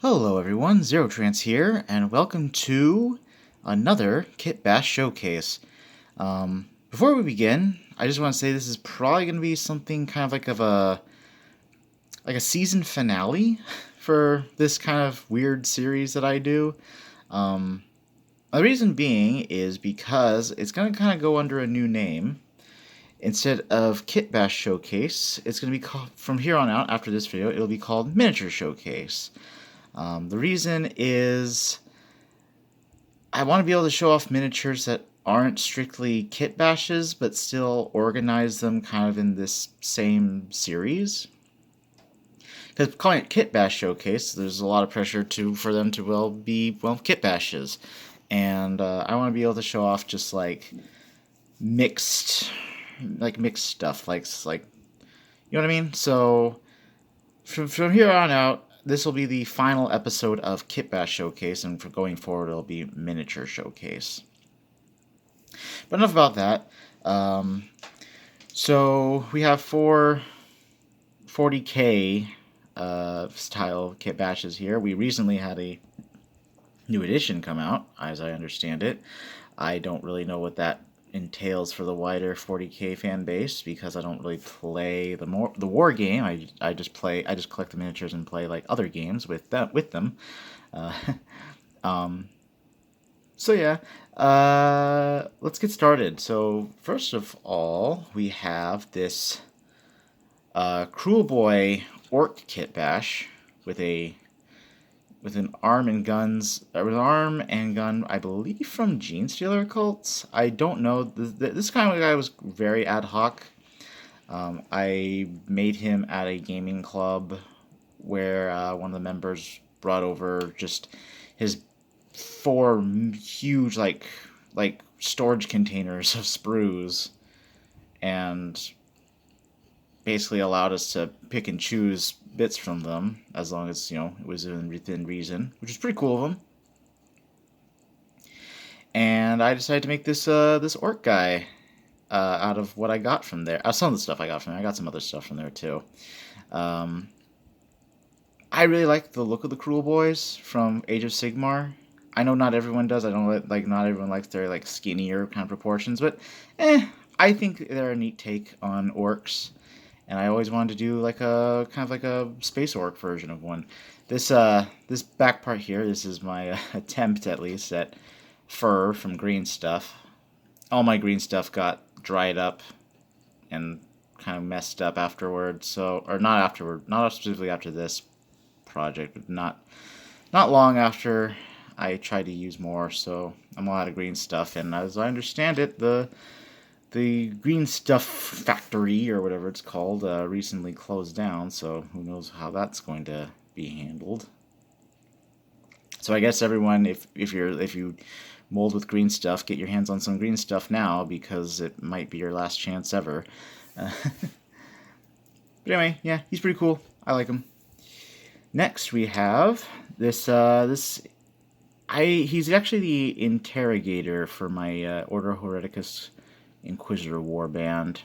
Hello everyone, Zero Trance here, and welcome to another Kitbash Showcase. Before we begin, I just want to say this is probably going to be something kind of like a season finale for this kind of weird series that I do. Um, the reason being is because it's going to kind of go under a new name. Instead of Kitbash Showcase, it's going to be called, from here on out, after this video, it'll be called Miniature Showcase. The reason is I want to be able to show off miniatures that aren't strictly kit bashes, but still organize them kind of in this same series. Because calling it Kit Bash Showcase, there's a lot of pressure for them to be kit bashes, and I want to be able to show off just mixed mixed stuff, like you know what I mean. So from here on out, this will be the final episode of Kitbash Showcase, and for going forward, it'll be Miniature Showcase. But enough about that. So we have four 40k style kit bashes here. We recently had a new edition come out, as I understand it. I don't really know what that entails for the wider 40k fan base because I don't really play the war game. I just collect the miniatures and play like other games with them. Uh, um, so yeah, let's get started. So first of all, we have this Cruel Boy Orc Kit Bash with an arm and gun, I believe, from Gene Stealer Cults. I don't know. This kind of guy was very ad hoc. I made him at a gaming club where one of the members brought over just his four huge like storage containers of sprues, and basically allowed us to pick and choose bits from them as long as it was within reason, which is pretty cool of him. And I decided to make this orc guy out of what I got from there. Some of the stuff I got from there. I got some other stuff from there too. Um, I really like the look of the Cruel Boys from Age of Sigmar. I know not everyone does. I don't like not everyone likes their like skinnier kind of proportions, but I think they're a neat take on orcs. And I always wanted to do like a kind of like a space orc version of one. This back part here, this is my attempt at least at fur from green stuff. All my green stuff got dried up and kind of messed up afterwards. So, or not afterward, not specifically after this project, but not long after I tried to use more. So I'm out of green stuff, and as I understand it, the green stuff factory or whatever it's called recently closed down. So who knows how that's going to be handled. So I guess everyone, if you mold with green stuff, get your hands on some green stuff now because it might be your last chance ever. But anyway, yeah, he's pretty cool. I like him. Next we have this. He's actually the interrogator for my Order Hereticus Inquisitor warband.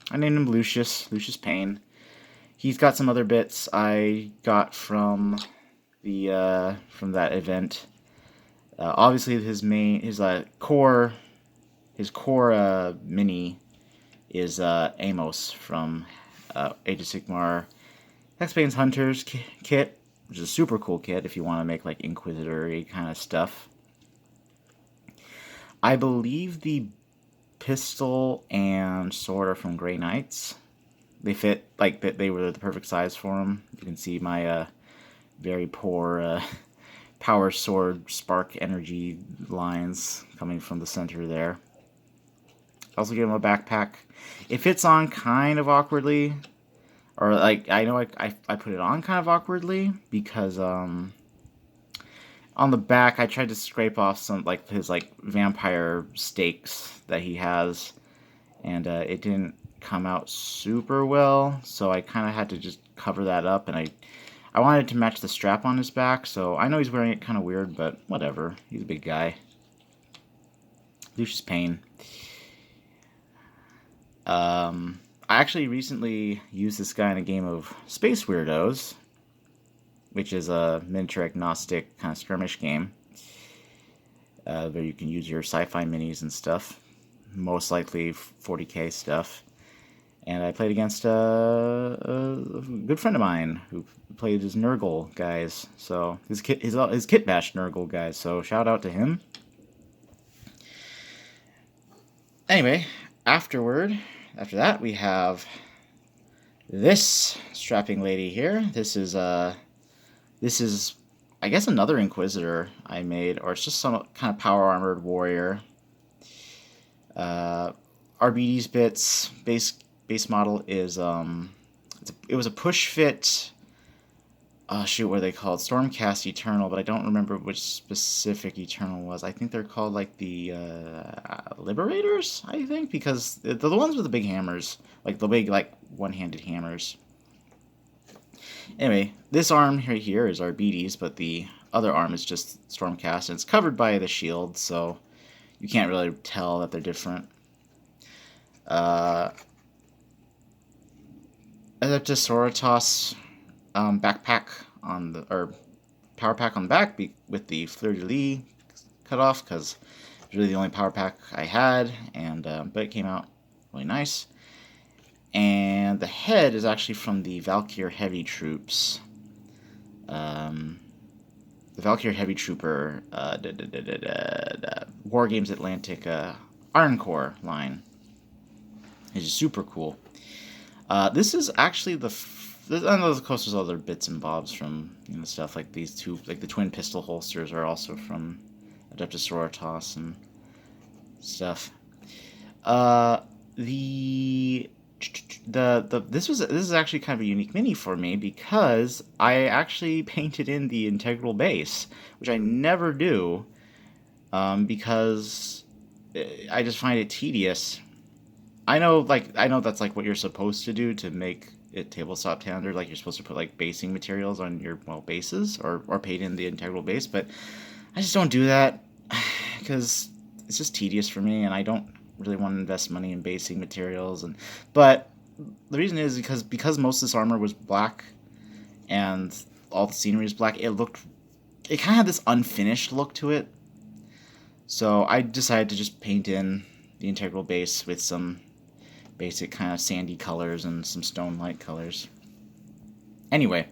I named him Lucius Payne. He's got some other bits I got from that event. Obviously, his core mini is Amos from Age of Sigmar. Hexbane's Hunters kit, which is a super cool kit if you want to make like Inquisitor-y kind of stuff. I believe the pistol and sword are from Grey Knights. They fit, like, they were the perfect size for them. You can see my very poor power sword spark energy lines coming from the center there. I also gave him a backpack. It fits on kind of awkwardly. Or, like, I know I put it on kind of awkwardly because, on the back, I tried to scrape off some, like, his, like, vampire stakes that he has, and it didn't come out super well, so I kind of had to just cover that up, and I wanted to match the strap on his back, so I know he's wearing it kind of weird, but whatever. He's a big guy. Lucius Payne. I actually recently used this guy in a game of Space Weirdos, which is a miniature agnostic kind of skirmish game where you can use your sci-fi minis and stuff, most likely 40k stuff. And I played against a good friend of mine who played his Nurgle guys, so his Kitbash Nurgle guys. So shout out to him. Anyway, after that we have this strapping lady here. This is I guess another Inquisitor I made, or it's just some kind of power armored warrior. RBD's bits base model is it was a push fit. Shoot, what are they called? Stormcast Eternal, but I don't remember which specific Eternal was. I think they're called like the Liberators, I think, because they're the ones with the big hammers, like the big like one-handed hammers. Anyway, this arm right here is RBD's, but the other arm is just Stormcast, and it's covered by the shield, so you can't really tell that they're different. Adeptus Sororitas backpack on the, or power pack on the back with the fleur-de-lis cut off, because it's really the only power pack I had, and but it came out really nice. And the head is actually from the Valkyr Heavy Troops. The Valkyr Heavy Trooper War Games Atlantic Iron Core line. It's just super cool. This is actually I know, of course, there's other bits and bobs from stuff like these two, like the twin pistol holsters are also from Adeptus Sororitas and stuff. This is actually kind of a unique mini for me because I actually painted in the integral base, which I never do, because I just find it tedious. I know that's like what you're supposed to do to make it tabletop standard. Like you're supposed to put like basing materials on your bases or paint in the integral base, but I just don't do that because it's just tedious for me, and I don't really want to invest money in basing materials. But the reason is because most of this armor was black and all the scenery is black, it kind of had this unfinished look to it. So I decided to just paint in the integral base with some basic kind of sandy colors and some stone light colors. Anyway,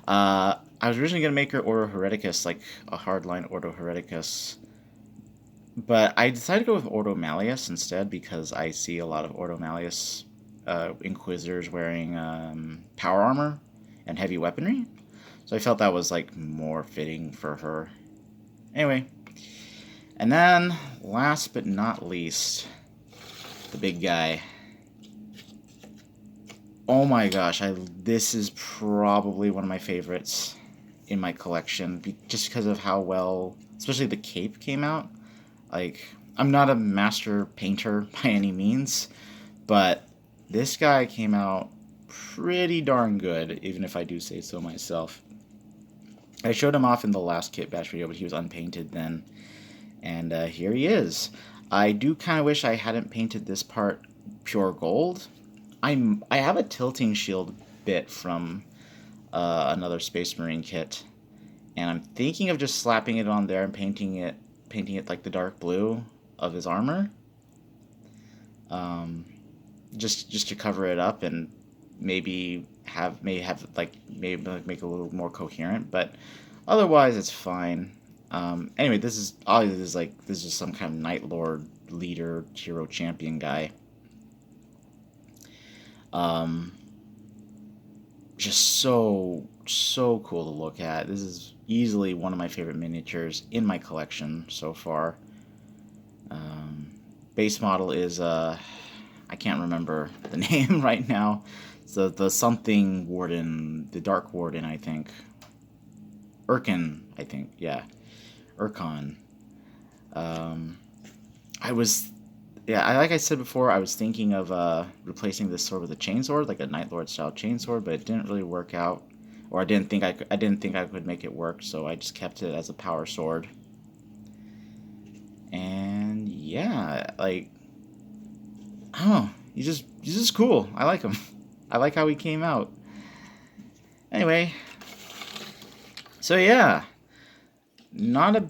I was originally going to make her Ordo Hereticus, like a hardline Ordo Hereticus, but I decided to go with Ordo Malleus instead because I see a lot of Ordo Malleus Inquisitors wearing power armor and heavy weaponry, so I felt that was like more fitting for her. Anyway, and then last but not least, the big guy. Oh my gosh, this is probably one of my favorites in my collection, just because of how well, especially the cape came out. Like, I'm not a master painter by any means, but this guy came out pretty darn good, even if I do say so myself. I showed him off in the last Kitbash video, but he was unpainted then, and here he is. I do kind of wish I hadn't painted this part pure gold. I have a tilting shield bit from another Space Marine kit, and I'm thinking of just slapping it on there and painting it like the dark blue of his armor, just to cover it up and maybe make it a little more coherent. But otherwise, it's fine. Anyway, this is some kind of Night Lord leader, hero, champion guy. Just so cool to look at. This is easily one of my favorite miniatures in my collection so far. Base model is I can't remember the name right now. So the something warden, the Dark Warden, I think. Urkin, I think, yeah. Urkon. Like I said before, I was thinking of replacing this sword with a chainsword, like a Night Lord style chainsword, but it didn't really work out, or I didn't think I could make it work, so I just kept it as a power sword. And yeah, like, I don't know, he's just cool. I like him. I like how he came out. Anyway, So yeah, not a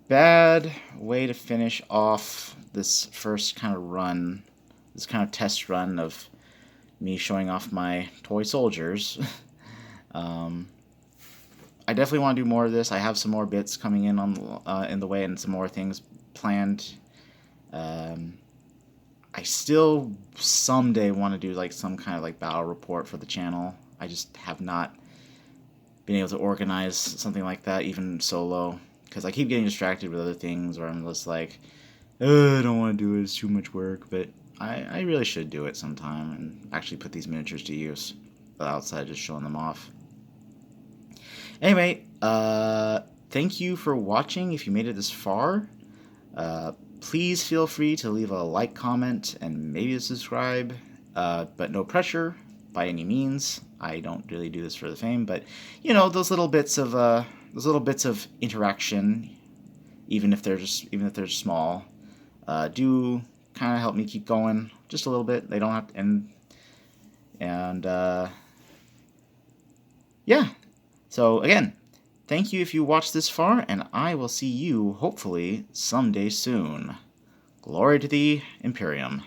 bad way to finish off this first kind of run, this kind of test run of me showing off my toy soldiers. um, I definitely want to do more of this. I have some more bits coming in the way and some more things planned. Um, I still someday want to do like some kind of like battle report for the channel. I just have not been able to organize something like that even solo because I keep getting distracted with other things where I'm just like, I don't want to do it. It's too much work. But I really should do it sometime and actually put these miniatures to use outside of just showing them off. Anyway, thank you for watching. If you made it this far, please feel free to leave a like, comment, and maybe a subscribe. But no pressure by any means. I don't really do this for the fame, but you know those little bits of interaction, even if they're small, do kind of help me keep going just a little bit. They don't have to, and yeah. So again, thank you if you watched this far, and I will see you hopefully someday soon. Glory to the Imperium.